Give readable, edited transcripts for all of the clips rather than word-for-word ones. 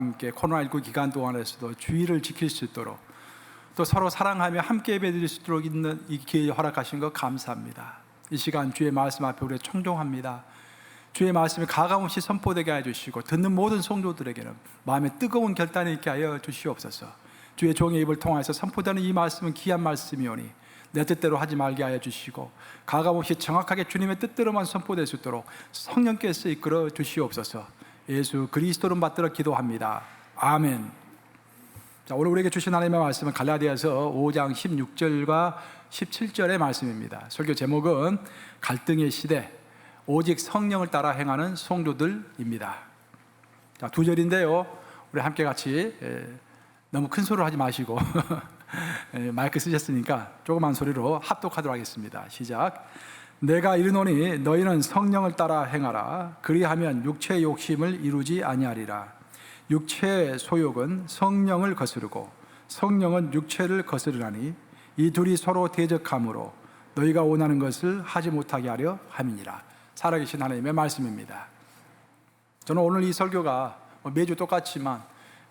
함께 코로나19 기간 동안에서도 주의를 지킬 수 있도록 또 서로 사랑하며 함께 예배드릴 수 있도록 있는 이 기회 허락하신 것 감사합니다. 이 시간 주의 말씀 앞에 우리 청종합니다. 주의 말씀이 가감없이 선포되게 해주시고 듣는 모든 성도들에게는 마음에 뜨거운 결단이 있게 하여 주시옵소서. 주의 종의 입을 통해서 선포되는 이 말씀은 귀한 말씀이오니 내 뜻대로 하지 말게 하여 주시고 가감없이 정확하게 주님의 뜻대로만 선포될 수 있도록 성령께서 이끌어 주시옵소서. 예수 그리스도를 받들어 기도합니다. 아멘. 자, 오늘 우리에게 주신 하나님의 말씀은 갈라디아서 5장 16절과 17절의 말씀입니다. 설교 제목은 갈등의 시대, 오직 성령을 따라 행하는 성도들입니다. 자, 두 절인데요, 우리 함께 같이 너무 큰 소리로 하지 마시고 마이크 쓰셨으니까 조그만 소리로 합독하도록 하겠습니다. 시작. 내가 이르노니 너희는 성령을 따라 행하라. 그리하면 육체의 욕심을 이루지 아니하리라. 육체의 소욕은 성령을 거스르고 성령은 육체를 거스르나니 이 둘이 서로 대적하므로 너희가 원하는 것을 하지 못하게 하려 함이니라. 살아계신 하나님의 말씀입니다. 저는 오늘 이 설교가 매주 똑같지만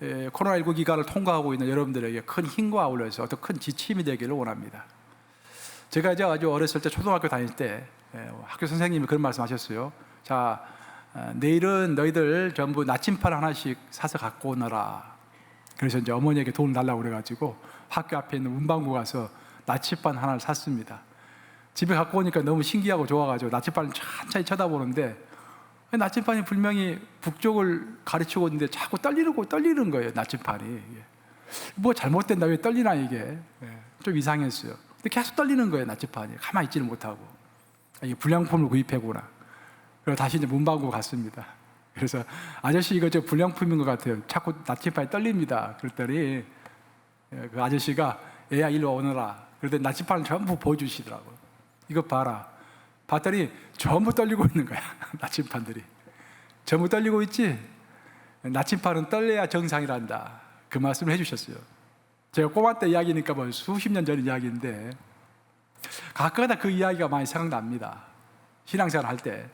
코로나19 기간을 통과하고 있는 여러분들에게 큰 힘과 아울러서 어떤 큰 지침이 되기를 원합니다. 제가 이제 아주 어렸을 때 초등학교 다닐 때 학교 선생님이 그런 말씀 하셨어요. 자, 내일은 너희들 전부 나침반 하나씩 사서 갖고 오너라. 그래서 이제 어머니에게 돈을 달라고 그래가지고 학교 앞에 있는 문방구 가서 나침반 하나를 샀습니다. 집에 갖고 오니까 너무 신기하고 좋아가지고 나침반을 천천히 쳐다보는데 나침반이 분명히 북쪽을 가르치고 있는데 자꾸 떨리는 거예요. 나침반이 뭐 잘못됐나, 왜 떨리나 이게 좀 이상했어요. 근데 계속 떨리는 거예요. 나침반이 가만히 있지는 못하고. 이게 불량품을 구입했구나. 그래서 다시 이제 문방구 갔습니다. 그래서 아저씨 이거 저 불량품인 것 같아요. 자꾸 나침반이 떨립니다. 그랬더니 그 아저씨가 애야 일로 오너라. 그랬더니 나침반을 전부 보여주시더라고요. 이거 봐라. 봤더니 전부 떨리고 있는 거야. 나침반들이 전부 떨리고 있지. 나침반은 떨려야 정상이란다. 그 말씀을 해주셨어요. 제가 꼬마 때 이야기니까 뭐 수십 년 전 이야기인데 가끔가다 그 이야기가 많이 생각납니다. 신앙생활 할 때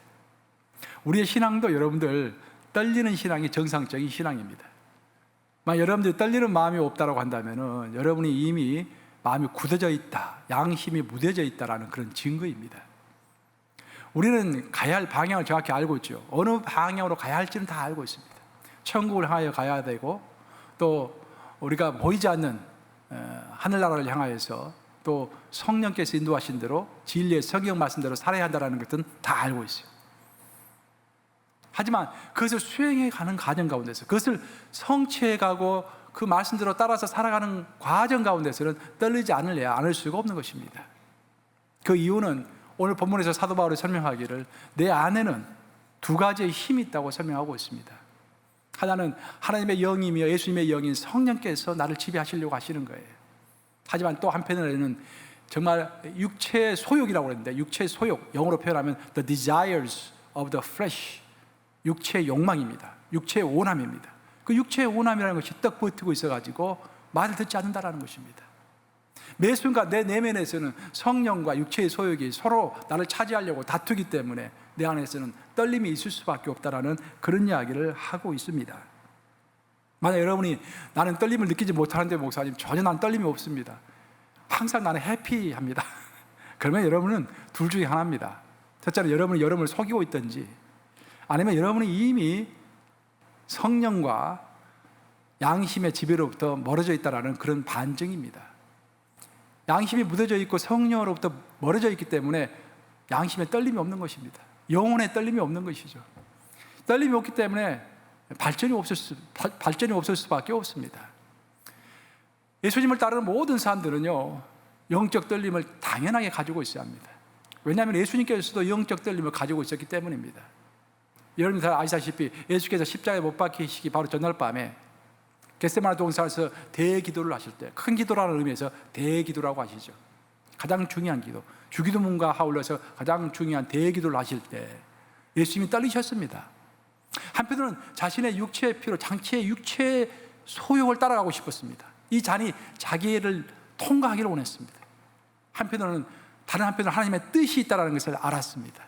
우리의 신앙도 여러분들 떨리는 신앙이 정상적인 신앙입니다. 만약 여러분들이 떨리는 마음이 없다고 한다면 여러분이 이미 마음이 굳어져 있다, 양심이 무뎌져 있다라는 그런 증거입니다. 우리는 가야 할 방향을 정확히 알고 있죠. 어느 방향으로 가야 할지는 다 알고 있습니다. 천국을 향하여 가야 되고 또 우리가 보이지 않는 하늘나라를 향하여서 또 성령께서 인도하신 대로 진리의 성경 말씀대로 살아야 한다는 것은 다 알고 있어요. 하지만 그것을 수행해 가는 과정 가운데서, 그것을 성취해 가고 그 말씀대로 따라서 살아가는 과정 가운데서는 떨리지 않을 수가 없는 것입니다. 그 이유는 오늘 본문에서 사도 바울이 설명하기를 내 안에는 두 가지의 힘이 있다고 설명하고 있습니다. 하나는 하나님의 영이며 예수님의 영인 성령께서 나를 지배하시려고 하시는 거예요. 하지만 또 한편으로는 정말 육체의 소욕이라고 그랬는데, 육체의 소욕, 영어로 표현하면 the desires of the flesh, 육체의 욕망입니다. 육체의 원함입니다. 그 육체의 원함이라는 것이 떡 버티고 있어가지고 말을 듣지 않는다라는 것입니다. 매 순간 내 내면에서는 성령과 육체의 소욕이 서로 나를 차지하려고 다투기 때문에 내 안에서는 떨림이 있을 수밖에 없다라는 그런 이야기를 하고 있습니다. 만약 여러분이 나는 떨림을 느끼지 못하는데 목사님, 전혀 난 떨림이 없습니다. 항상 나는 해피합니다. 그러면 여러분은 둘 중에 하나입니다. 첫째는 여러분이 여러분을 속이고 있든지, 아니면 여러분이 이미 성령과 양심의 지배로부터 멀어져 있다는 그런 반증입니다. 양심이 묻어져 있고 성령으로부터 멀어져 있기 때문에 양심에 떨림이 없는 것입니다. 영혼에 떨림이 없는 것이죠. 떨림이 없기 때문에 발전이 없을 수밖에 없습니다. 예수님을 따르는 모든 사람들은요, 영적 떨림을 당연하게 가지고 있어야 합니다. 왜냐하면 예수님께서도 영적 떨림을 가지고 있었기 때문입니다. 여러분 잘 아시다시피 예수께서 십자가에 못 박히시기 바로 전날 밤에 겟세마네 동산에서 대기도를 하실 때, 큰 기도라는 의미에서 대기도라고 하시죠. 가장 중요한 기도, 주기도문과 아울러서 가장 중요한 대기도를 하실 때 예수님이 떨리셨습니다. 한편으로는 자신의 육체의 피로 장치의 육체의 소욕을 따라가고 싶었습니다. 이 잔이 자기를 통과하기를 원했습니다. 다른 한편으로는 하나님의 뜻이 있다는 것을 알았습니다.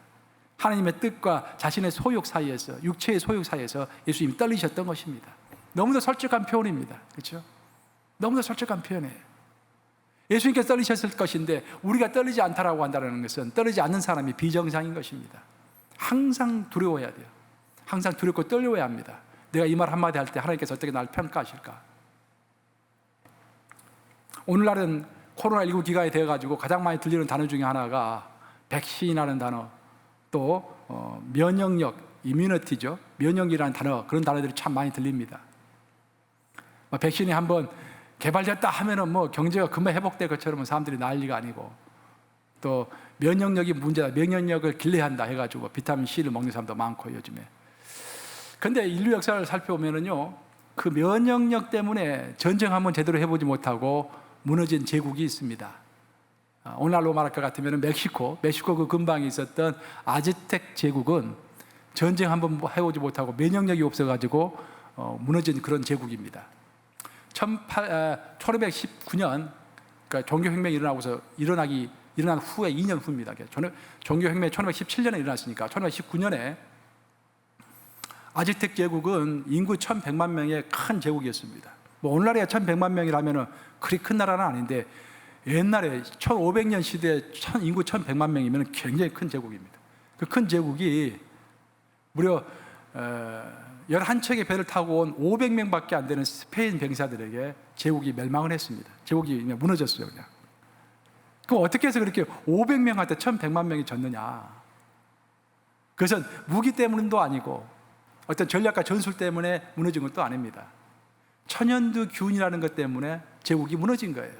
하나님의 뜻과 자신의 소욕 사이에서, 육체의 소욕 사이에서 예수님이 떨리셨던 것입니다. 너무도 솔직한 표현입니다. 그렇죠? 너무도 솔직한 표현이에요. 예수님께서 떨리셨을 것인데 우리가 떨리지 않다라고 한다는 것은 떨리지 않는 사람이 비정상인 것입니다. 항상 두려워해야 돼요. 항상 두렵고 떨려야 합니다. 내가 이 말 한마디 할 때 하나님께서 어떻게 나를 평가하실까? 오늘날은 코로나19 기간이 되어가지고 가장 많이 들리는 단어 중에 하나가 백신이라는 단어, 또 면역력, 이뮤니티죠. 면역이라는 단어, 그런 단어들이 참 많이 들립니다. 백신이 한번 개발됐다 하면은 경제가 금방 회복될 것처럼 사람들이 난리가 아니고, 또 면역력이 문제다, 면역력을 길러야 한다 해가지고 비타민 C를 먹는 사람도 많고 요즘에. 근데 인류 역사를 살펴보면은요, 그 면역력 때문에 전쟁 한번 제대로 해보지 못하고 무너진 제국이 있습니다. 오늘날로 말할 것 같으면 멕시코 그 근방에 있었던 아즈텍 제국은 전쟁 한번 해보지 못하고 면역력이 없어가지고 무너진 그런 제국입니다. 1519년 그러니까 종교혁명이 일어난 후에 2년 후입니다. 종교혁명이 1517년에 일어났으니까 1519년에 아즈텍 제국은 인구 1100만 명의 큰 제국이었습니다. 오늘날에 1100만 명이라면 그리 큰 나라는 아닌데 옛날에 1500년 시대에 인구 1100만 명이면 굉장히 큰 제국입니다. 그 큰 제국이 무려 11척의 배를 타고 온 500명밖에 안 되는 스페인 병사들에게 제국이 멸망을 했습니다. 제국이 그냥 무너졌어요. 그냥. 그럼 어떻게 해서 그렇게 500명한테 1100만 명이 졌느냐? 그것은 무기 때문도 아니고 어떤 전략과 전술 때문에 무너진 것도 아닙니다. 천연두 균이라는 것 때문에 제국이 무너진 거예요.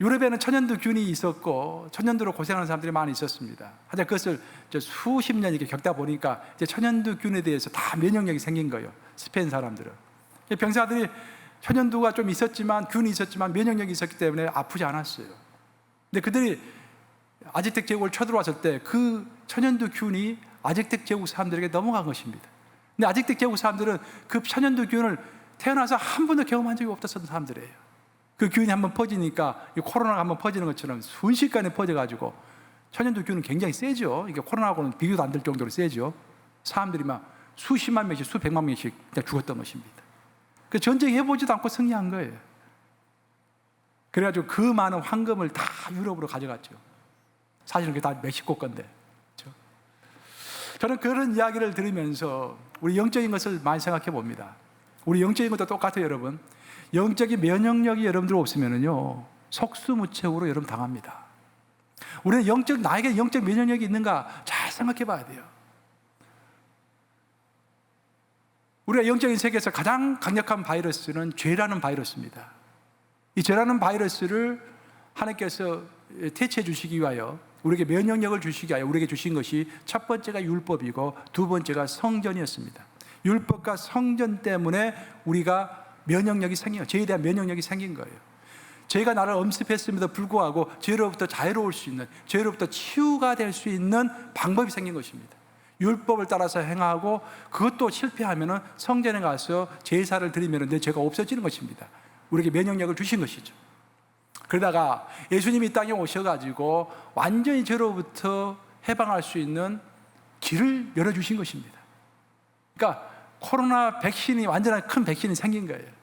유럽에는 천연두 균이 있었고 천연두로 고생하는 사람들이 많이 있었습니다. 하여튼 그것을 수십 년 이렇게 겪다 보니까 이제 천연두 균에 대해서 다 면역력이 생긴 거예요. 스페인 사람들은. 병사들이 천연두가 좀 있었지만, 균이 있었지만 면역력이 있었기 때문에 아프지 않았어요. 근데 그들이 아즈텍 제국을 쳐들어왔을 때 그 천연두 균이 아즈텍 제국 사람들에게 넘어간 것입니다. 근데 아즈텍 제국 사람들은 그 천연두 균을 태어나서 한 번도 경험한 적이 없었던 사람들이에요. 그 균이 한번 퍼지니까 코로나가 한번 퍼지는 것처럼 순식간에 퍼져가지고, 천연두 균은 굉장히 세죠. 이게 코로나하고는 비교도 안 될 정도로 세죠. 사람들이 막 수십만 명씩, 수백만 명씩 죽었던 것입니다. 그 전쟁해보지도 않고 승리한 거예요. 그래가지고 그 많은 황금을 다 유럽으로 가져갔죠. 사실은 그게 다 멕시코 건데. 그렇죠? 저는 그런 이야기를 들으면서 우리 영적인 것을 많이 생각해 봅니다. 우리 영적인 것도 똑같아요, 여러분. 영적인 면역력이 여러분들 없으면은요, 속수무책으로 여러분 당합니다. 우리는 나에게 영적 면역력이 있는가 잘 생각해 봐야 돼요. 우리가 영적인 세계에서 가장 강력한 바이러스는 죄라는 바이러스입니다. 이 죄라는 바이러스를 하나님께서 퇴치해 주시기 위하여, 우리에게 면역력을 주시기 위하여 우리에게 주신 것이 첫 번째가 율법이고 두 번째가 성전이었습니다. 율법과 성전 때문에 우리가 면역력이 생겨요. 죄에 대한 면역력이 생긴 거예요. 죄가 나를 엄습했음에도 불구하고 죄로부터 자유로울 수 있는, 죄로부터 치유가 될 수 있는 방법이 생긴 것입니다. 율법을 따라서 행하고 그것도 실패하면 성전에 가서 제사를 드리면 내 죄가 없어지는 것입니다. 우리에게 면역력을 주신 것이죠. 그러다가 예수님이 이 땅에 오셔가지고 완전히 죄로부터 해방할 수 있는 길을 열어주신 것입니다. 그러니까 코로나 백신이, 완전한 큰 백신이 생긴 거예요.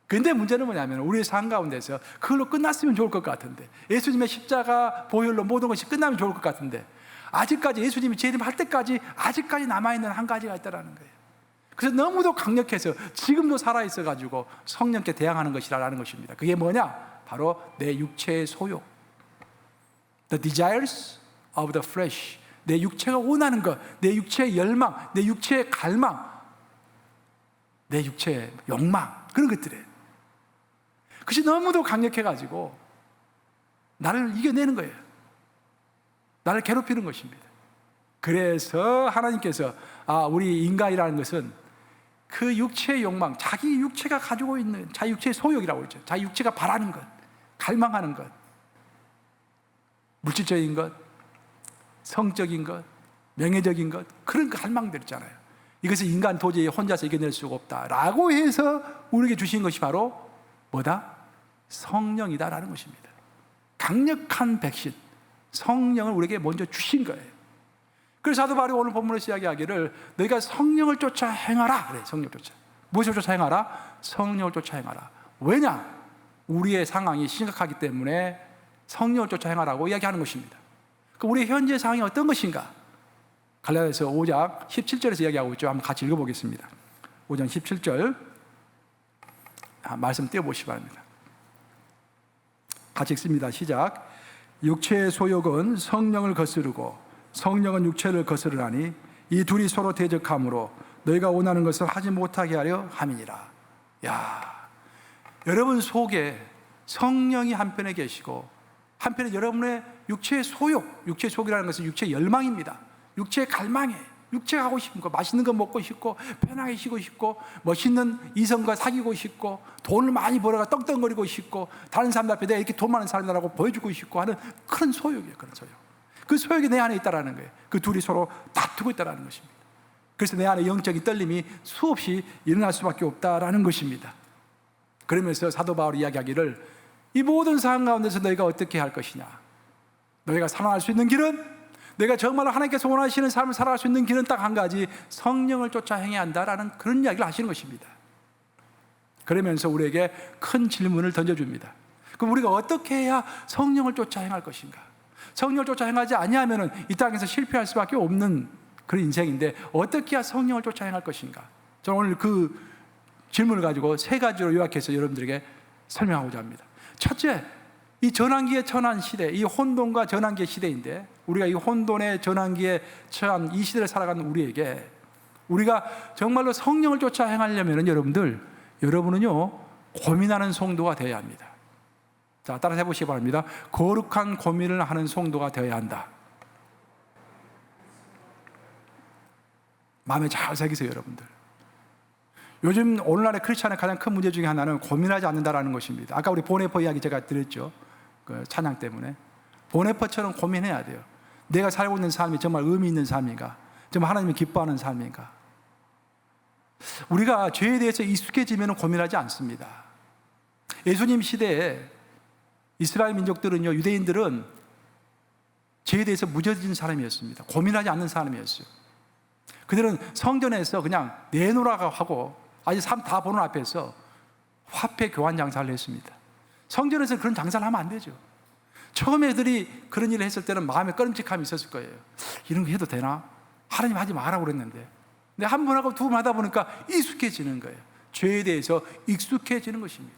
근데 문제는 뭐냐면 우리의 삶 가운데서 그걸로 끝났으면 좋을 것 같은데, 예수님의 십자가 보혈로 모든 것이 끝나면 좋을 것 같은데, 아직까지 예수님이 재림할 때까지 아직까지 남아있는 한 가지가 있다는 거예요. 그래서 너무도 강력해서 지금도 살아있어가지고 성령께 대항하는 것이라는 것입니다. 그게 뭐냐? 바로 내 육체의 소욕, the desires of the flesh, 내 육체가 원하는 것, 내 육체의 열망, 내 육체의 갈망, 내 육체의 욕망, 그런 것들이에요. 그것이 너무도 강력해가지고 나를 이겨내는 거예요. 나를 괴롭히는 것입니다. 그래서 하나님께서 우리 인간이라는 것은 그 육체의 욕망, 자기 육체가 가지고 있는 자기 육체의 소욕이라고 그러죠. 자기 육체가 바라는 것, 갈망하는 것, 물질적인 것, 성적인 것, 명예적인 것, 그런 갈망들 있잖아요. 이것을 인간 도저히 혼자서 이겨낼 수가 없다라고 해서 우리에게 주신 것이 바로 뭐다? 성령이다라는 것입니다. 강력한 백신, 성령을 우리에게 먼저 주신 거예요. 그래서 사도 바울이 오늘 본문에서 이야기하기를 너희가 성령을 쫓아 행하라 그래. 성령을 쫓아. 무엇을 쫓아 행하라? 성령을 쫓아 행하라. 왜냐? 우리의 상황이 심각하기 때문에 성령을 쫓아 행하라고 이야기하는 것입니다. 그럼 우리의 현재 상황이 어떤 것인가? 갈라디아서 5장 17절에서 이야기하고 있죠. 한번 같이 읽어보겠습니다. 5장 17절 말씀 띄워보시기 바랍니다. 같이 읽습니다. 시작. 육체의 소욕은 성령을 거스르고 성령은 육체를 거스르나니 이 둘이 서로 대적하므로 너희가 원하는 것을 하지 못하게 하려 함이니라. 야, 여러분 속에 성령이 한편에 계시고 한편에 여러분의 육체의 소욕, 육체의 소욕이라는 것은 육체의 열망입니다. 육체의 갈망에, 육체가 하고 싶은 거, 맛있는 거 먹고 싶고 편하게 쉬고 싶고 멋있는 이성과 사귀고 싶고 돈을 많이 벌어가 떡떡거리고 싶고 다른 사람들 앞에 내가 이렇게 돈 많은 사람이라고 보여주고 싶고 하는 그런 소욕이에요. 그런 소욕. 그 소욕이 내 안에 있다는 거예요. 그 둘이 서로 다투고 있다는 것입니다. 그래서 내 안에 영적인 떨림이 수없이 일어날 수밖에 없다라는 것입니다. 그러면서 사도 바울이 이야기하기를 이 모든 상황 가운데서 너희가 어떻게 할 것이냐, 너희가 살아날 수 있는 길은, 내가 정말로 하나님께서 원하시는 삶을 살아갈 수 있는 길은 딱 한 가지, 성령을 쫓아 행해야 한다라는 그런 이야기를 하시는 것입니다. 그러면서 우리에게 큰 질문을 던져줍니다. 그럼 우리가 어떻게 해야 성령을 쫓아 행할 것인가? 성령을 쫓아 행하지 아니하면 이 땅에서 실패할 수밖에 없는 그런 인생인데 어떻게 해야 성령을 쫓아 행할 것인가? 저는 오늘 그 질문을 가지고 세 가지로 요약해서 여러분들에게 설명하고자 합니다. 첫째, 이 전환기에 처한 시대, 이 혼돈과 전환기의 시대인데 우리가 이 혼돈의 전환기에 처한 이 시대를 살아가는 우리에게 우리가 정말로 성령을 쫓아 행하려면 여러분은요 고민하는 성도가 되어야 합니다. 자, 따라서 해보시기 바랍니다. 거룩한 고민을 하는 성도가 되어야 한다. 마음에 잘 새기세요, 여러분들. 요즘 오늘날의 크리스찬의 가장 큰 문제 중에 하나는 고민하지 않는다라는 것입니다. 아까 우리 보네퍼 이야기 제가 드렸죠. 그 찬양 때문에. 보네퍼처럼 고민해야 돼요. 내가 살고 있는 삶이 정말 의미 있는 삶인가? 정말 하나님이 기뻐하는 삶인가? 우리가 죄에 대해서 익숙해지면 고민하지 않습니다. 예수님 시대에 이스라엘 민족들은요, 유대인들은 죄에 대해서 무뎌진 사람이었습니다. 고민하지 않는 사람이었어요. 그들은 성전에서 그냥 내놓으라고 하고 아직 삶 다 보는 앞에서 화폐 교환 장사를 했습니다. 성전에서 그런 장사를 하면 안 되죠. 처음에 애들이 그런 일을 했을 때는 마음에 꺼림칙함이 있었을 거예요. 이런 거 해도 되나? 하나님 하지 말라고 그랬는데. 근데 한 번 하고 두 번 하다 보니까 익숙해지는 거예요. 죄에 대해서 익숙해지는 것입니다.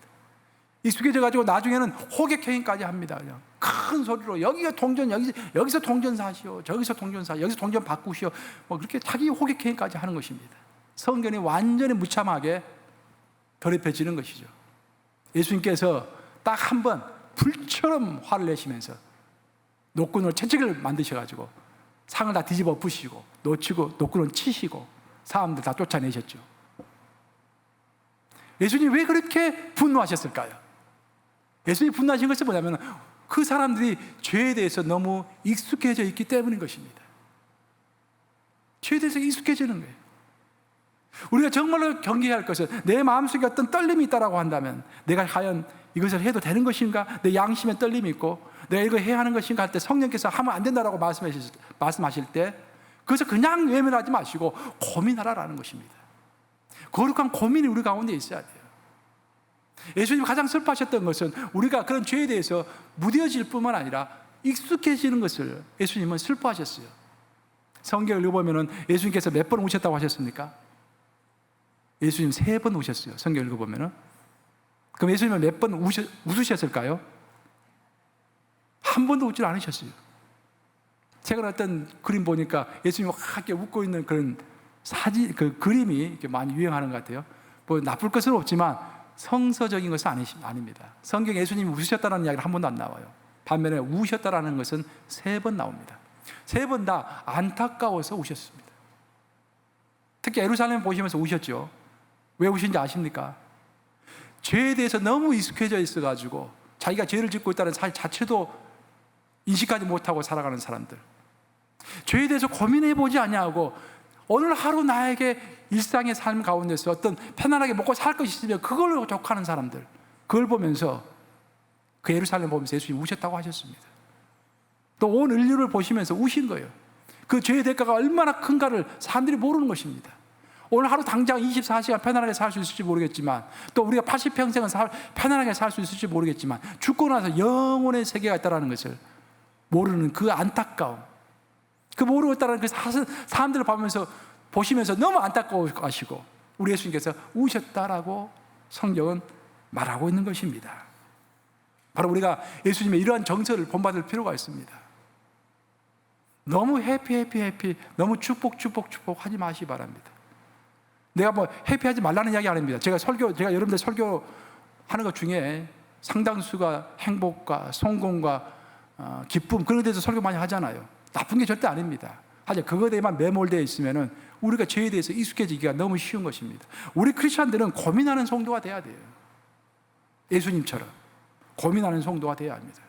익숙해져가지고 나중에는 호객행위까지 합니다. 그냥 큰 소리로 여기가 동전, 여기서 동전 사시오, 저기서 동전 사시오, 여기서 동전 바꾸시오, 뭐 그렇게 자기 호객행위까지 하는 것입니다. 성전이 완전히 무참하게 더럽혀지는 것이죠. 예수님께서 딱 한 번 불처럼 화를 내시면서 노끈으로 채찍을 만드셔가지고 상을 다 뒤집어 엎으시고 놓치고 노끈을 치시고 사람들 다 쫓아내셨죠. 예수님이 왜 그렇게 분노하셨을까요? 예수님이 분노하신 것은 뭐냐면 그 사람들이 죄에 대해서 너무 익숙해져 있기 때문인 것입니다. 죄에 대해서 익숙해지는 거예요. 우리가 정말로 경계해야 할 것은 내 마음속에 어떤 떨림이 있다고 한다면 내가 과연 이것을 해도 되는 것인가? 내 양심에 떨림이 있고 내가 이거 해야 하는 것인가 할 때 성령께서 하면 안 된다라고 말씀하실 때 그것을 그냥 외면하지 마시고 고민하라라는 것입니다. 거룩한 고민이 우리 가운데 있어야 돼요. 예수님이 가장 슬퍼하셨던 것은 우리가 그런 죄에 대해서 무뎌질 뿐만 아니라 익숙해지는 것을 예수님은 슬퍼하셨어요. 성경을 읽어보면 예수님께서 몇 번 우셨다고 하셨습니까? 예수님 3번 우셨어요. 성경을 읽어보면. 그럼 예수님은 몇 번 웃으셨을까요? 한 번도 웃지 않으셨어요. 최근에 어떤 그림 보니까 예수님이 확 웃고 있는 그런 사진, 그 그림이 이렇게 많이 유행하는 것 같아요. 뭐 나쁠 것은 없지만 성서적인 것은 아닙니다. 성경에 예수님이 웃으셨다는 이야기는 한 번도 안 나와요. 반면에 우셨다라는 것은 3번 나옵니다. 3번 다 안타까워서 우셨습니다. 특히 예루살렘 보시면서 우셨죠. 왜 우신지 아십니까? 죄에 대해서 너무 익숙해져 있어가지고 자기가 죄를 짓고 있다는 사실 자체도 인식하지 못하고 살아가는 사람들, 죄에 대해서 고민해보지 않냐고 오늘 하루 나에게 일상의 삶 가운데서 어떤 편안하게 먹고 살 것이 있으면 그걸로 족하는 사람들, 그걸 보면서 그 예루살렘 보면서 예수님이 우셨다고 하셨습니다. 또 온 인류를 보시면서 우신 거예요. 그 죄의 대가가 얼마나 큰가를 사람들이 모르는 것입니다. 오늘 하루 당장 24시간 편안하게 살 수 있을지 모르겠지만, 또 우리가 80평생은 편안하게 살 수 있을지 모르겠지만, 죽고 나서 영혼의 세계가 있다는 것을 모르는 그 안타까움, 그 모르고 있다는 그 사람들을 보시면서 너무 안타까워하시고 우리 예수님께서 우셨다라고 성경은 말하고 있는 것입니다. 바로 우리가 예수님의 이러한 정서를 본받을 필요가 있습니다. 너무 해피 너무 축복 하지 마시기 바랍니다. 내가 뭐 해피하지 말라는 이야기 아닙니다. 제가 여러분들 설교하는 것 중에 상당수가 행복과 성공과 기쁨, 그런 데서 설교 많이 하잖아요. 나쁜 게 절대 아닙니다. 하지만 그거에 대해만 매몰되어 있으면은 우리가 죄에 대해서 익숙해지기가 너무 쉬운 것입니다. 우리 크리스천들은 고민하는 성도가 돼야 돼요. 예수님처럼 고민하는 성도가 돼야 합니다.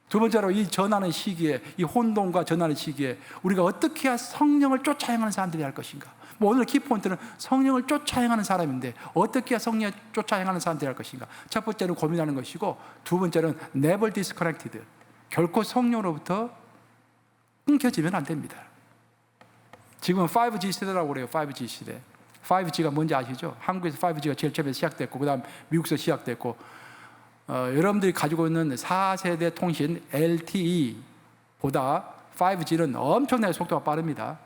두 번째로, 이 전하는 시기에, 이 혼돈과 전하는 시기에 우리가 어떻게 해야 성령을 쫓아 행하는 사람들이 할 것인가. 오늘 키포인트는 성령을 쫓아 행하는 사람인데, 어떻게 해야 성령을 쫓아 행하는 사람들이 할 것인가. 첫 번째는 고민하는 것이고, 두 번째는 never disconnected, 결코 성령으로부터 끊겨지면 안 됩니다. 지금은 5G 시대라고 그래요. 5G 시대. 5G가 뭔지 아시죠? 한국에서 5G가 제일 처음에 시작됐고, 그 다음 미국에서 시작됐고, 여러분들이 가지고 있는 4세대 통신 LTE보다 5G는 엄청나게 속도가 빠릅니다.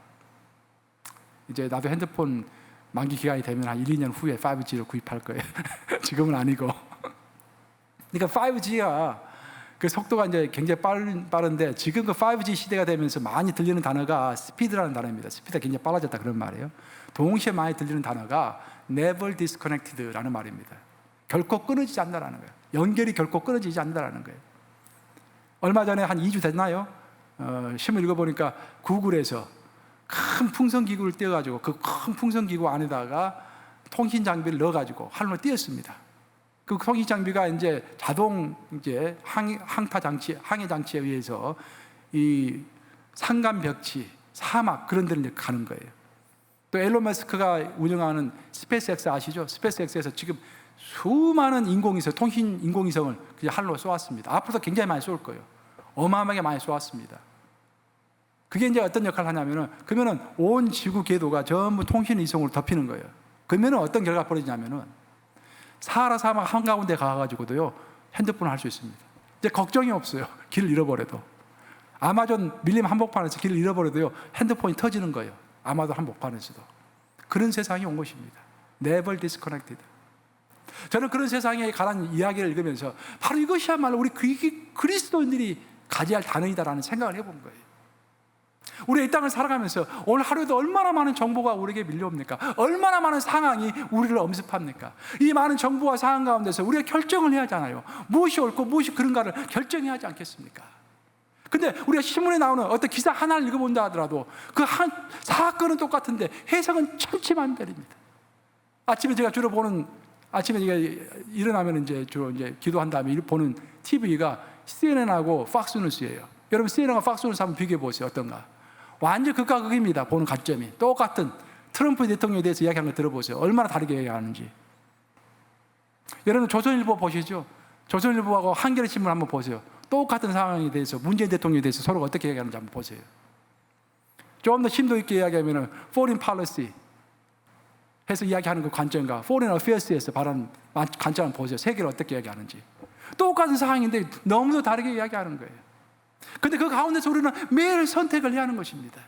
이제 나도 핸드폰 만기 기간이 되면 한 1, 2년 후에 5G를 구입할 거예요. 지금은 아니고. 그러니까 5G가 그 속도가 이제 굉장히 빠른데, 지금 그 5G 시대가 되면서 많이 들리는 단어가 스피드라는 단어입니다. 스피드가 굉장히 빨라졌다, 그런 말이에요. 동시에 많이 들리는 단어가 never disconnected라는 말입니다. 결코 끊어지지 않는다는 거예요. 연결이 결코 끊어지지 않는다는 거예요. 얼마 전에 한 2주 됐나요? 신문 읽어보니까 구글에서 큰 풍선기구를 띄워가지고 그 큰 풍선기구 안에다가 통신 장비를 넣어가지고 하늘로 띄웠습니다. 그 통신 장비가 이제 자동 이제 항해 장치에 의해서 이 산간 벽지, 사막 그런 데를 이제 가는 거예요. 또 앨런 머스크가 운영하는 스페이스X 아시죠? 스페이스X에서 지금 수많은 인공위성, 통신 인공위성을 그냥 하늘로 쏘았습니다. 앞으로도 굉장히 많이 쏠 거예요. 어마어마하게 많이 쏘았습니다. 그게 이제 어떤 역할을 하냐면은, 그러면은 온 지구 궤도가 전부 통신 위성으로 덮이는 거예요. 그러면은 어떤 결과가 벌어지냐면은, 사하라 사막 한가운데 가가지고도요, 핸드폰을 할 수 있습니다. 이제 걱정이 없어요. 길을 잃어버려도. 아마존 밀림 한복판에서 길을 잃어버려도요, 핸드폰이 터지는 거예요. 아마존 한복판에서도. 그런 세상이 온 것입니다. Never disconnected. 저는 그런 세상에 관한 이야기를 읽으면서 바로 이것이야말로 우리 그리스도인들이 가져야 할 단어이다라는 생각을 해본 거예요. 우리 이 땅을 살아가면서 오늘 하루에도 얼마나 많은 정보가 우리에게 밀려옵니까? 얼마나 많은 상황이 우리를 엄습합니까? 이 많은 정보와 상황 가운데서 우리가 결정을 해야 하잖아요. 무엇이 옳고 무엇이 그른가를 결정해야 하지 않겠습니까? 근데 우리가 신문에 나오는 어떤 기사 하나를 읽어본다 하더라도 그 한 사건은 똑같은데 해석은 천지만별입니다. 아침에 제가 일어나면 이제 주로 이제 기도한 다음에 보는 TV가 CNN하고 팍스뉴스예요. 여러분 CNN과 팍스뉴스 한번 비교해 보세요. 어떤가? 완전 극과 극입니다. 보는 관점이 똑같은 트럼프 대통령에 대해서 이야기하는 거 들어보세요. 얼마나 다르게 이야기하는지. 여러분 조선일보 보시죠. 조선일보하고 한겨레신문 한번 보세요. 똑같은 상황에 대해서 문재인 대통령에 대해서 서로가 어떻게 이야기하는지 한번 보세요. 좀 더 심도 있게 이야기하면 Foreign Policy 해서 이야기하는 그 관점과 Foreign Affairs에서 바라는 관점을 보세요. 세계를 어떻게 이야기하는지. 똑같은 상황인데 너무도 다르게 이야기하는 거예요. 그런데 그 가운데서 우리는 매일 선택을 해야 하는 것입니다.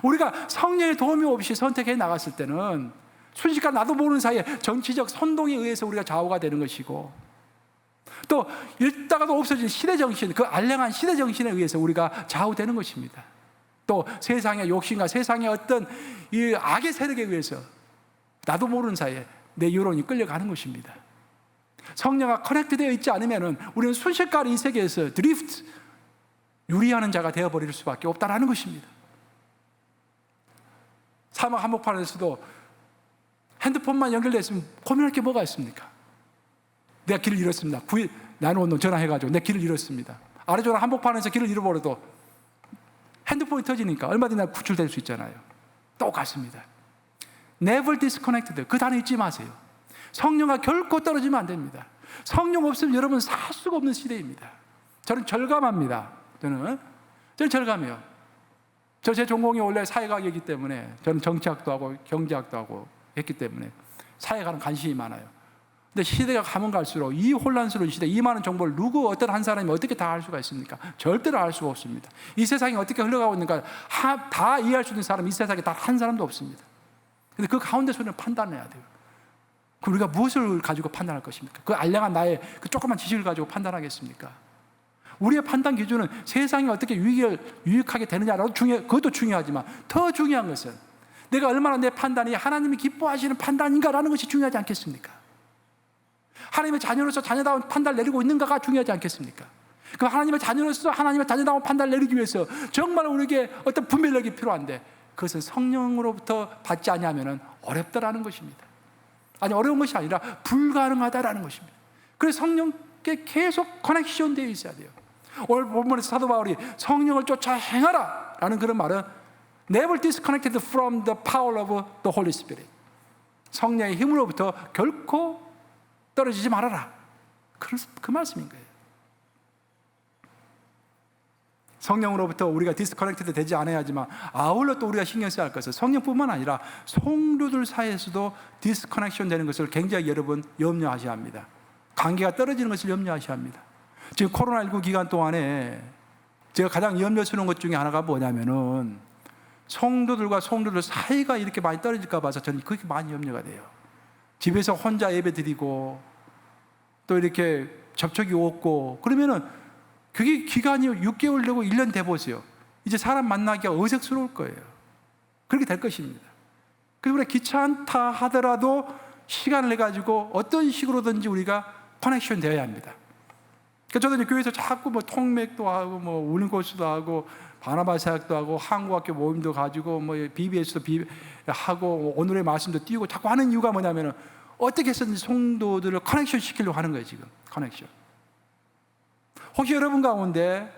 우리가 성령의 도움이 없이 선택해 나갔을 때는 순식간 나도 모르는 사이에 정치적 선동에 의해서 우리가 좌우가 되는 것이고, 또 읽다가도 없어진 시대정신, 그 알량한 시대정신에 의해서 우리가 좌우되는 것입니다. 또 세상의 욕심과 세상의 어떤 이 악의 세력에 의해서 나도 모르는 사이에 내 여론이 끌려가는 것입니다. 성령과 커넥트되어 있지 않으면 우리는 순식간에 이 세계에서 드리프트, 유리하는 자가 되어버릴 수밖에 없다는 것입니다. 사막 한복판에서도 핸드폰만 연결되어 있으면 고민할 게 뭐가 있습니까? 내가 길을 잃었습니다. 911 전화해가지고 내 길을 잃었습니다. 아래쪽으로 한복판에서 길을 잃어버려도 핸드폰이 터지니까 얼마든지 구출될 수 있잖아요. 똑같습니다. Never disconnected. 그 단어 잊지 마세요. 성령과 결코 떨어지면 안 됩니다. 성령 없으면 여러분 살 수가 없는 시대입니다. 저는 절감합니다. 저는 절감해요. 제 전공이 원래 사회과학이기 때문에 저는 정치학도 하고 경제학도 하고 했기 때문에 사회과는 관심이 많아요. 근데 시대가 가면 갈수록 이 혼란스러운 시대, 이 많은 정보를 어떤 한 사람이 어떻게 다 알 수가 있습니까? 절대로 알 수가 없습니다. 이 세상이 어떻게 흘러가고 있는가 다 이해할 수 있는 사람이 이 세상에 단 한 사람도 없습니다. 근데 그 가운데서 우리는 판단해야 돼요. 그럼 우리가 무엇을 가지고 판단할 것입니까? 그 알량한 나의 그 조그만 지식을 가지고 판단하겠습니까? 우리의 판단 기준은 세상이 어떻게 유익하게 되느냐라도 그것도 중요하지만 더 중요한 것은 내가 얼마나 내 판단이 하나님이 기뻐하시는 판단인가라는 것이 중요하지 않겠습니까? 하나님의 자녀로서 자녀다운 판단을 내리고 있는가가 중요하지 않겠습니까? 그 하나님의 자녀로서 하나님의 자녀다운 판단을 내리기 위해서 정말 우리에게 어떤 분별력이 필요한데 그것은 성령으로부터 받지 아니하면 어렵다라는 것입니다. 아니 어려운 것이 아니라 불가능하다라는 것입니다. 그래서 성령께 계속 커넥션 되어 있어야 돼요. 오늘 본문에서 사도 바울이 성령을 쫓아 행하라 라는 그런 말은 Never disconnected from the power of the Holy Spirit. 성령의 힘으로부터 결코 떨어지지 말아라. 그 말씀인 거예요. 성령으로부터 우리가 디스커넥티드 되지 않아야지만 아울러 또 우리가 신경 써야 할 것은 성령뿐만 아니라 성도들 사이에서도 디스커넥션 되는 것을 굉장히 여러분 염려하셔야 합니다. 관계가 떨어지는 것을 염려하셔야 합니다. 지금 코로나19 기간 동안에 제가 가장 염려스러운 것 중에 하나가 뭐냐면은 성도들과 성도들 사이가 이렇게 많이 떨어질까 봐서 저는 그게 많이 염려가 돼요. 집에서 혼자 예배 드리고 또 이렇게 접촉이 없고 그러면은 그게 기간이 6개월 되고 1년 돼 보세요. 이제 사람 만나기가 어색스러울 거예요. 그렇게 될 것입니다. 그래서 우리가 귀찮다 하더라도 시간을 내가지고 어떤 식으로든지 우리가 커넥션 되어야 합니다. 그러니까 저도 이제 교회에서 자꾸 뭐 통맥도 하고 뭐 울림코스도 하고 바나바 사역도 하고 한국학교 모임도 가지고 뭐 BBS도 하고 오늘의 말씀도 띄우고 자꾸 하는 이유가 뭐냐면은 어떻게 해서든지 성도들을 커넥션 시키려고 하는 거예요. 지금 커넥션. 혹시 여러분 가운데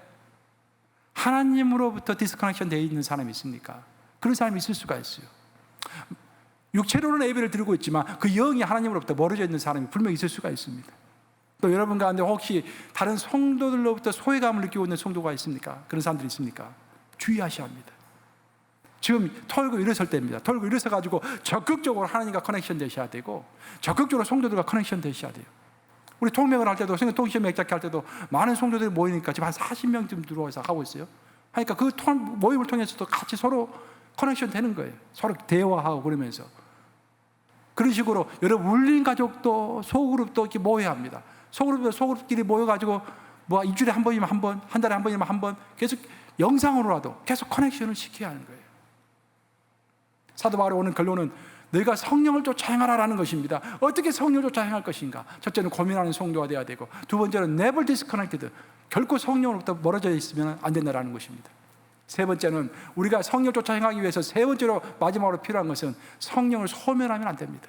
하나님으로부터 디스커넥션 되어 있는 사람이 있습니까? 그런 사람이 있을 수가 있어요. 육체로는 예배를 드리고 있지만 그 영이 하나님으로부터 멀어져 있는 사람이 분명히 있을 수가 있습니다. 또 여러분 가운데 혹시 다른 성도들로부터 소외감을 느끼고 있는 성도가 있습니까? 그런 사람들이 있습니까? 주의하셔야 합니다. 지금 털고 일어설 때입니다. 털고 일어서 가지고 적극적으로 하나님과 커넥션 되셔야 되고 적극적으로 성도들과 커넥션 되셔야 돼요. 우리 통맥을 할 때도 통시험 맥잡기 할 때도 많은 성도들이 모이니까 지금 한 40명쯤 들어와서 하고 있어요. 하니까 그 모임을 통해서도 같이 서로 커넥션 되는 거예요. 서로 대화하고 그러면서 그런 식으로 여러분 울린 가족도 소그룹도 이렇게 모여야 합니다. 소그룹끼리 모여가지고 뭐 일주일에 한 번이면 한 번, 한 달에 한 번이면 한 번 계속 영상으로라도 계속 커넥션을 시켜야 하는 거예요. 사도 바울의 오늘 결론은 너희가 성령을 쫓아 행하라라는 것입니다. 어떻게 성령을 쫓아 행할 것인가? 첫째는 고민하는 성도가 되어야 되고 두 번째는 never disconnected. 결코 성령으로부터 멀어져 있으면 안 된다는 것입니다. 세 번째는 우리가 성령을 쫓아 행하기 위해서 세 번째로 마지막으로 필요한 것은 성령을 소멸하면 안 됩니다.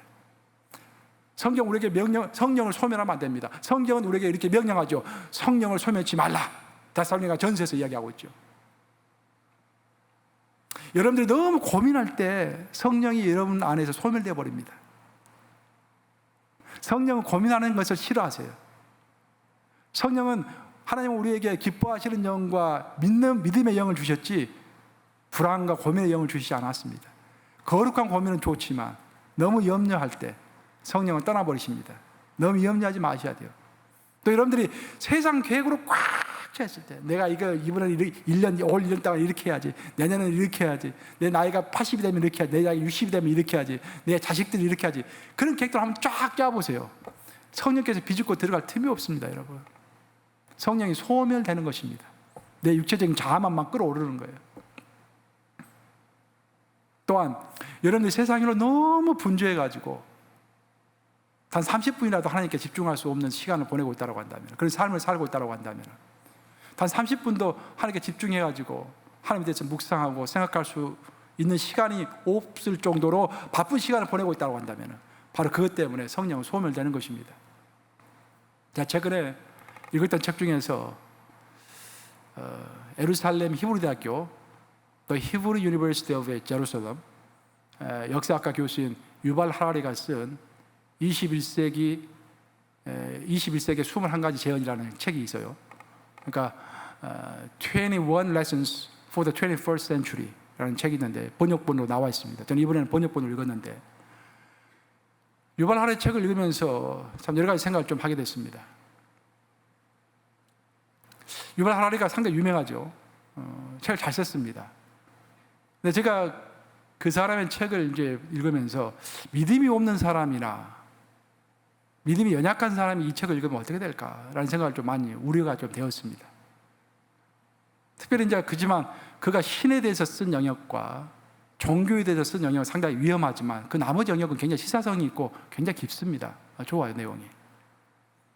성령을 소멸하면 안 됩니다. 성경은 우리에게 이렇게 명령하죠. 성령을 소멸치 말라. 데살로니가 전서에서 이야기하고 있죠. 여러분들이 너무 고민할 때 성령이 여러분 안에서 소멸되어 버립니다. 성령은 고민하는 것을 싫어하세요. 성령은 하나님은 우리에게 기뻐하시는 영과 믿음의 영을 주셨지 불안과 고민의 영을 주시지 않았습니다. 거룩한 고민은 좋지만 너무 염려할 때 성령은 떠나버리십니다. 너무 염려하지 마셔야 돼요. 또 여러분들이 세상 계획으로 꽉 찼을 때 내가 이번에 1년, 올 1년 동안 이렇게 해야지, 내년에는 이렇게 해야지, 내 나이가 80이 되면 이렇게 해야지, 내 나이가 60이 되면 이렇게 해야지, 내 자식들이 이렇게 해야지, 그런 계획들을 한번 쫙 짜보세요. 성령께서 비집고 들어갈 틈이 없습니다. 여러분, 성령이 소멸되는 것입니다. 내 육체적인 자아만 끌어오르는 거예요. 또한 여러분들이 세상으로 너무 분주해가지고 단 30분이라도 하나님께 집중할 수 없는 시간을 보내고 있다고 한다면, 그런 삶을 살고 있다고 한다면, 단 30분도 하나님께 집중해가지고 하나님에 대해서 묵상하고 생각할 수 있는 시간이 없을 정도로 바쁜 시간을 보내고 있다고 한다면 바로 그것 때문에 성령은 소멸되는 것입니다. 제가 최근에 읽었던 책 중에서 예루살렘 히브리 대학교 The Hebrew University of Jerusalem 역사학과 교수인 유발 하라리가 쓴 21세기 21가지 재현이라는 책이 있어요. 그러니까 21 Lessons for the 21st Century 라는 책이 있는데 번역본으로 나와 있습니다. 저는 이번에는 번역본을 읽었는데 유발 하라리 책을 읽으면서 참 여러 가지 생각을 좀 하게 됐습니다. 유발 하라리가 상당히 유명하죠. 책을 잘 썼습니다. 근데 제가 그 사람의 책을 이제 읽으면서 믿음이 없는 사람이나 믿음이 연약한 사람이 이 책을 읽으면 어떻게 될까라는 생각을 좀 많이 우려가 좀 되었습니다. 특별히 이제 그지만 그가 신에 대해서 쓴 영역과 종교에 대해서 쓴 영역은 상당히 위험하지만 그 나머지 영역은 굉장히 시사성이 있고 굉장히 깊습니다. 좋아요, 내용이.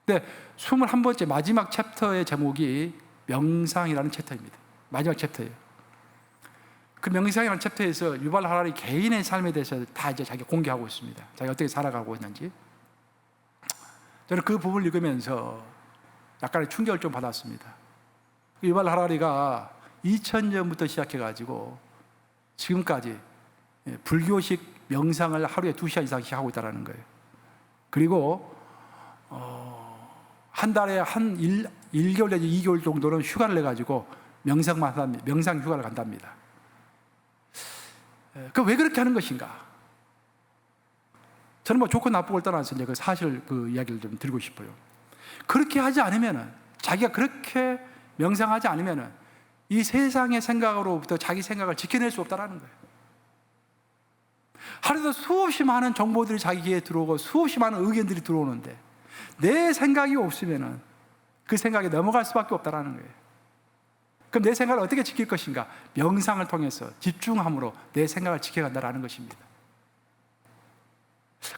근데 21번째 마지막 챕터의 제목이 명상이라는 챕터입니다. 마지막 챕터예요. 그 명상이라는 챕터에서 유발 하라리 개인의 삶에 대해서 다 이제 자기가 공개하고 있습니다. 자기가 어떻게 살아가고 있는지. 저는 그 부분을 읽으면서 약간의 충격을 좀 받았습니다. 유발 하라리가 2000년부터 시작해가지고 지금까지 불교식 명상을 하루에 2시간 이상씩 하고 있다는 거예요. 그리고 한 달에 한 1개월 내지 2개월 정도는 휴가를 내가지고 명상 휴가를 간답니다. 왜 그렇게 하는 것인가? 저는 뭐 좋고 나쁘고를 떠나서 이제 그 사실 그 이야기를 좀 드리고 싶어요. 그렇게 하지 않으면은, 자기가 그렇게 명상하지 않으면은 이 세상의 생각으로부터 자기 생각을 지켜낼 수 없다는 거예요. 하루에도 수없이 많은 정보들이 자기 귀에 들어오고 수없이 많은 의견들이 들어오는데 내 생각이 없으면은 그 생각에 넘어갈 수밖에 없다는 거예요. 그럼 내 생각을 어떻게 지킬 것인가? 명상을 통해서 집중함으로 내 생각을 지켜간다는 것입니다.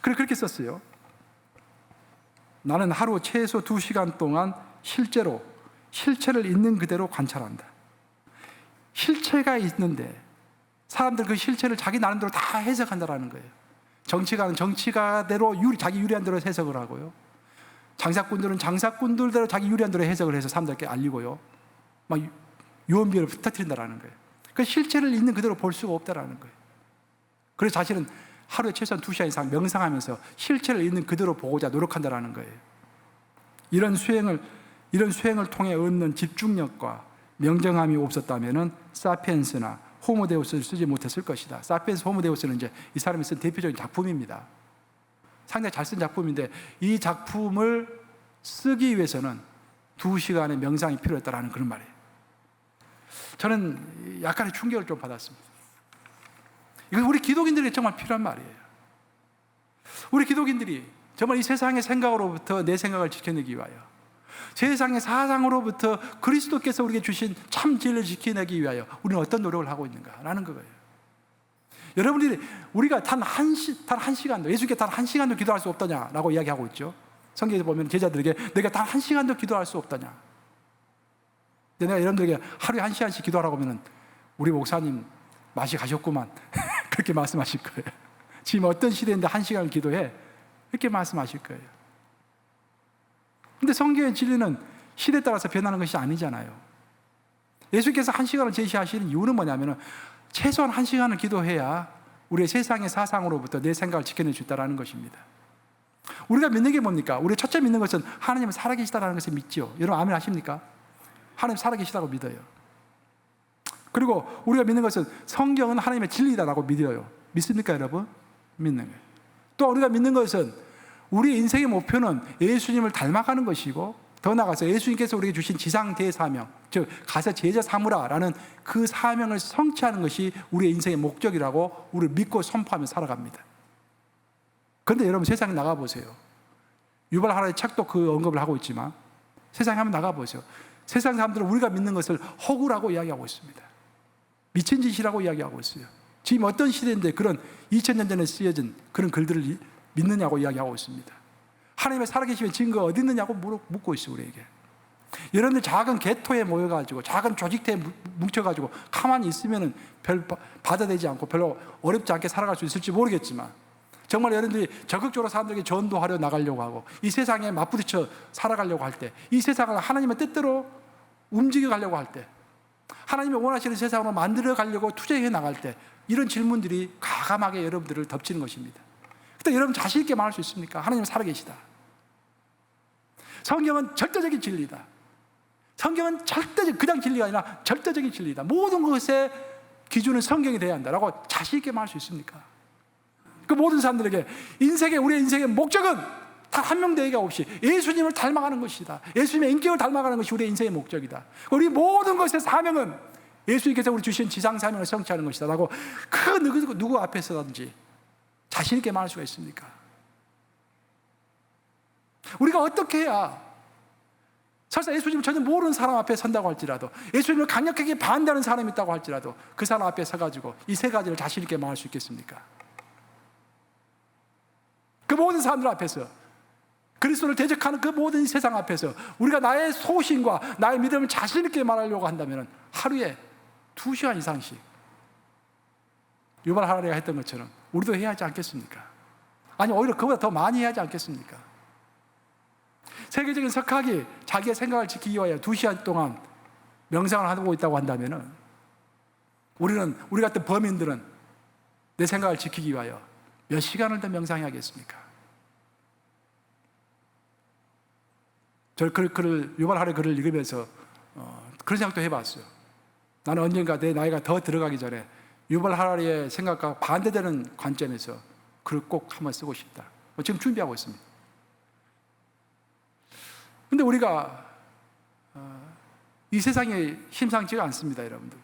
그렇게 썼어요. 나는 하루 최소 2시간 동안 실제로 실체를 있는 그대로 관찰한다. 실체가 있는데 사람들 그 실체를 자기 나름대로 다 해석한다는 거예요. 정치가는 정치가대로 자기 유리한 대로 해석을 하고요. 장사꾼들은 장사꾼들대로 자기 유리한 대로 해석을 해서 사람들께 알리고요. 막 유언비어를 터뜨린다는 거예요. 그 실체를 있는 그대로 볼 수가 없다는 거예요. 그래서 자신은 하루에 최소한 2시간 이상 명상하면서 실체를 있는 그대로 보고자 노력한다는 거예요. 이런 수행을 통해 얻는 집중력과 명정함이 없었다면 사피엔스나 호모데우스를 쓰지 못했을 것이다. 사피엔스, 호모데우스는 이제 이 사람이 쓴 대표적인 작품입니다. 상당히 잘 쓴 작품인데 이 작품을 쓰기 위해서는 2시간의 명상이 필요했다라는 그런 말이에요. 저는 약간의 충격을 좀 받았습니다. 이건 우리 기독인들이 정말 필요한 말이에요. 우리 기독인들이 정말 이 세상의 생각으로부터 내 생각을 지켜내기 위하여, 세상의 사상으로부터 그리스도께서 우리에게 주신 참 진리를 지켜내기 위하여 우리는 어떤 노력을 하고 있는가라는 거예요. 여러분들이 우리가 단 한 시간도, 예수께 단 한 시간도 기도할 수 없더냐라고 이야기하고 있죠. 성경에서 보면 제자들에게 내가 단 한 시간도 기도할 수 없더냐. 근데 내가 여러분들에게 하루에 1시간씩 기도하라고 하면 우리 목사님 맛이 가셨구만 그렇게 말씀하실 거예요. 지금 어떤 시대인데 1시간을 기도해? 이렇게 말씀하실 거예요. 근데 성경의 진리는 시대에 따라서 변하는 것이 아니잖아요. 예수께서 1시간을 제시하시는 이유는 뭐냐면 최소한 1시간을 기도해야 우리의 세상의 사상으로부터 내 생각을 지켜낼 수 있다는 것입니다. 우리가 믿는 게 뭡니까? 우리 첫째 믿는 것은 하나님은 살아계시다는 것을 믿죠. 여러분 아멘 하십니까? 하나님 살아계시다고 믿어요. 그리고 우리가 믿는 것은 성경은 하나님의 진리다라고 믿어요. 믿습니까 여러분? 믿는 거예요. 또 우리가 믿는 것은 우리 인생의 목표는 예수님을 닮아가는 것이고 더 나아가서 예수님께서 우리에게 주신 지상 대사명, 즉 가서 제자 삼으라라는 그 사명을 성취하는 것이 우리의 인생의 목적이라고 우리를 믿고 선포하며 살아갑니다. 그런데 여러분 세상에 나가보세요. 유발 하라리 책도 그 언급을 하고 있지만 세상에 한번 나가보세요. 세상 사람들은 우리가 믿는 것을 허구라고 이야기하고 있습니다. 미친 짓이라고 이야기하고 있어요. 지금 어떤 시대인데 그런 2000년 전에 쓰여진 그런 글들을 믿느냐고 이야기하고 있습니다. 하나님의 살아계심의 증거가 어디 있느냐고 묻고 있어요, 우리에게. 여러분들 작은 개토에 모여가지고 작은 조직대에 뭉쳐가지고 가만히 있으면 별 받아들이지 않고 별로 어렵지 않게 살아갈 수 있을지 모르겠지만 정말 여러분들이 적극적으로 사람들에게 전도하려 나가려고 하고 이 세상에 맞부딪혀 살아가려고 할 때, 이 세상을 하나님의 뜻대로 움직여 가려고 할 때, 하나님이 원하시는 세상으로 만들어 가려고 투쟁해 나갈 때 이런 질문들이 과감하게 여러분들을 덮치는 것입니다. 그때 여러분 자신 있게 말할 수 있습니까? 하나님은 살아계시다. 성경은 절대적인 진리다. 성경은 그냥 진리가 아니라 절대적인 진리다. 모든 것에 기준은 성경이 돼야 한다라고 자신 있게 말할 수 있습니까? 그 모든 사람들에게 우리의 인생의 목적은 단 한 명도 얘기 없이 예수님을 닮아가는 것이다. 예수님의 인격을 닮아가는 것이 우리의 인생의 목적이다. 우리 모든 것의 사명은 예수님께서 우리 주신 지상 사명을 성취하는 것이다 라고 그 누구 앞에서든지 자신 있게 말할 수가 있습니까? 우리가 어떻게 해야 설사 예수님을 전혀 모르는 사람 앞에 선다고 할지라도, 예수님을 강력하게 반대하는 사람이 있다고 할지라도 그 사람 앞에 서가지고 이 세 가지를 자신 있게 말할 수 있겠습니까? 그 모든 사람들 앞에서, 그리스도를 대적하는 그 모든 세상 앞에서 우리가 나의 소신과 나의 믿음을 자신 있게 말하려고 한다면 하루에 2시간 이상씩 유발 하라리가 했던 것처럼 우리도 해야 하지 않겠습니까? 아니 오히려 그보다 더 많이 해야 하지 않겠습니까? 세계적인 석학이 자기의 생각을 지키기 위하여 2시간 동안 명상을 하고 있다고 한다면 우리 같은 범인들은 내 생각을 지키기 위하여 몇 시간을 더 명상해야겠습니까? 저는 유발 하라리 글을 읽으면서 그런 생각도 해봤어요. 나는 언젠가 내 나이가 더 들어가기 전에 유발 하라리의 생각과 반대되는 관점에서 글을 꼭 한번 쓰고 싶다. 지금 준비하고 있습니다. 근데 우리가 이 세상이 심상치가 않습니다, 여러분들.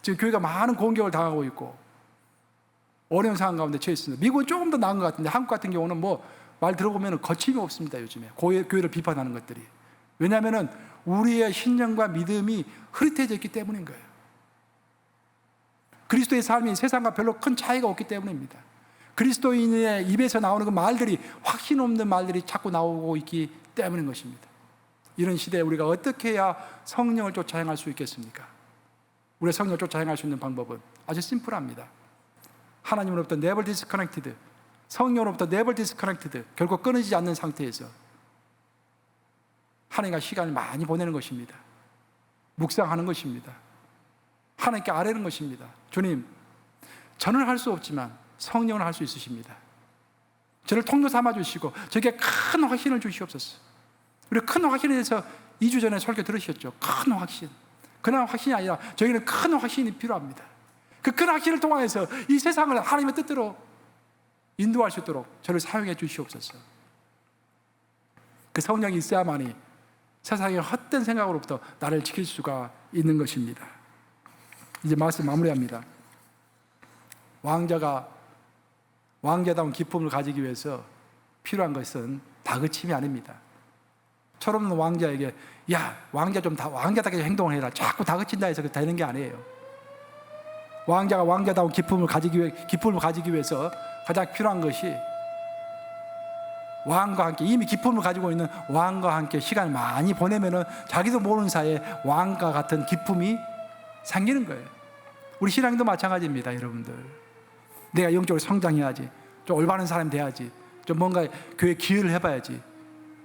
지금 교회가 많은 공격을 당하고 있고 어려운 상황 가운데 처해 있습니다. 미국은 조금 더 나은 것 같은데 한국 같은 경우는 말 들어보면 거침이 없습니다, 요즘에. 교회를 비판하는 것들이. 왜냐하면 우리의 신념과 믿음이 흐릿해졌기 때문인 거예요. 그리스도의 삶이 세상과 별로 큰 차이가 없기 때문입니다. 그리스도인의 입에서 나오는 그 말들이, 확신 없는 말들이 자꾸 나오고 있기 때문인 것입니다. 이런 시대에 우리가 어떻게 해야 성령을 쫓아 행할 수 있겠습니까? 우리의 성령을 쫓아 행할 수 있는 방법은 아주 심플합니다. 하나님으로부터 never disconnected, 성령으로부터 never disconnected, 결국 끊어지지 않는 상태에서 하나님과 시간을 많이 보내는 것입니다. 묵상하는 것입니다. 하나님께 아뢰는 것입니다. 주님, 저는 할 수 없지만 성령은 할 수 있으십니다. 저를 통로 삼아 주시고 저에게 큰 확신을 주시옵소서. 우리 큰 확신에 대해서 2주 전에 설교 들으셨죠? 큰 확신. 그냥 확신이 아니라 저희는 큰 확신이 필요합니다. 그 큰 확신을 통해서 이 세상을 하나님의 뜻대로 인도할 수 있도록 저를 사용해 주시옵소서. 그 성령이 있어야만이 세상의 헛된 생각으로부터 나를 지킬 수가 있는 것입니다. 이제 말씀 마무리합니다. 왕자다운 기쁨을 가지기 위해서 필요한 것은 다그침이 아닙니다. 철없는 왕자에게 왕자답게 행동을 해라, 자꾸 다그친다 해서 되는 게 아니에요. 왕자가 왕자다운 기쁨을 가지기 위해서 가장 필요한 것이 왕과 함께, 이미 기쁨을 가지고 있는 왕과 함께 시간을 많이 보내면은 자기도 모르는 사이에 왕과 같은 기쁨이 생기는 거예요. 우리 신앙도 마찬가지입니다, 여러분들. 내가 영적으로 성장해야지, 좀 올바른 사람이 돼야지, 좀 뭔가 교회에 기여를 해봐야지,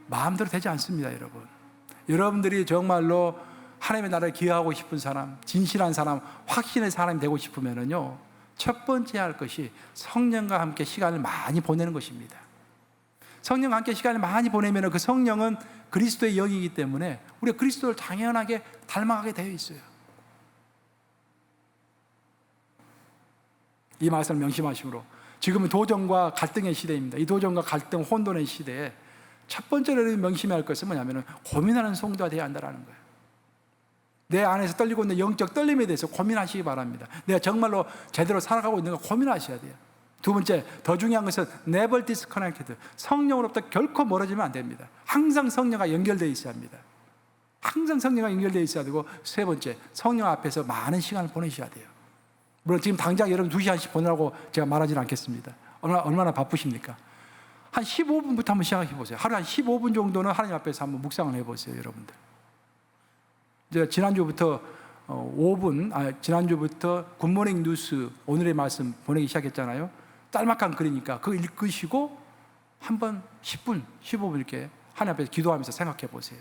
마음대로 되지 않습니다, 여러분. 여러분들이 정말로 하나님의 나라에 기여하고 싶은 사람, 진실한 사람, 확신의 사람이 되고 싶으면은요, 첫 번째 할 것이 성령과 함께 시간을 많이 보내는 것입니다. 성령과 함께 시간을 많이 보내면 그 성령은 그리스도의 영이기 때문에 우리가 그리스도를 당연하게 닮아가게 되어 있어요. 이 말씀을 명심하시므로, 지금은 도전과 갈등의 시대입니다. 이 도전과 갈등, 혼돈의 시대에 첫 번째로 명심해야 할 것은 뭐냐면 고민하는 성도가 되어야 한다는 거예요. 내 안에서 떨리고 있는 영적 떨림에 대해서 고민하시기 바랍니다. 내가 정말로 제대로 살아가고 있는가 고민하셔야 돼요. 두 번째, 더 중요한 것은 never disconnected, 성령으로부터 결코 멀어지면 안 됩니다. 항상 성령과 연결되어 있어야 합니다. 항상 성령과 연결되어 있어야 되고, 세 번째, 성령 앞에서 많은 시간을 보내셔야 돼요. 물론 지금 당장 여러분 2시간씩 보내라고 제가 말하지는 않겠습니다. 얼마나 바쁘십니까? 한 15분부터 한번 시작해 보세요. 하루에 한 15분 정도는 하나님 앞에서 한번 묵상을 해보세요, 여러분들. 제가 지난주부터 지난주부터 굿모닝 뉴스 오늘의 말씀 보내기 시작했잖아요. 짤막한 글이니까 그거 읽으시고 한번 10분, 15분 이렇게 하나님 앞에서 기도하면서 생각해 보세요.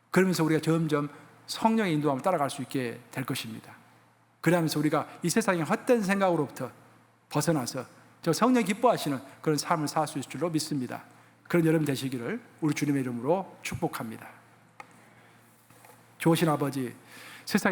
그러면서 우리가 점점 성령의 인도함을 따라갈 수 있게 될 것입니다. 그러면서 우리가 이 세상의 헛된 생각으로부터 벗어나서 저 성령 기뻐하시는 그런 삶을 살 수 있을 줄로 믿습니다. 그런 여러분 되시기를 우리 주님의 이름으로 축복합니다. 좋으신 아버지, 세상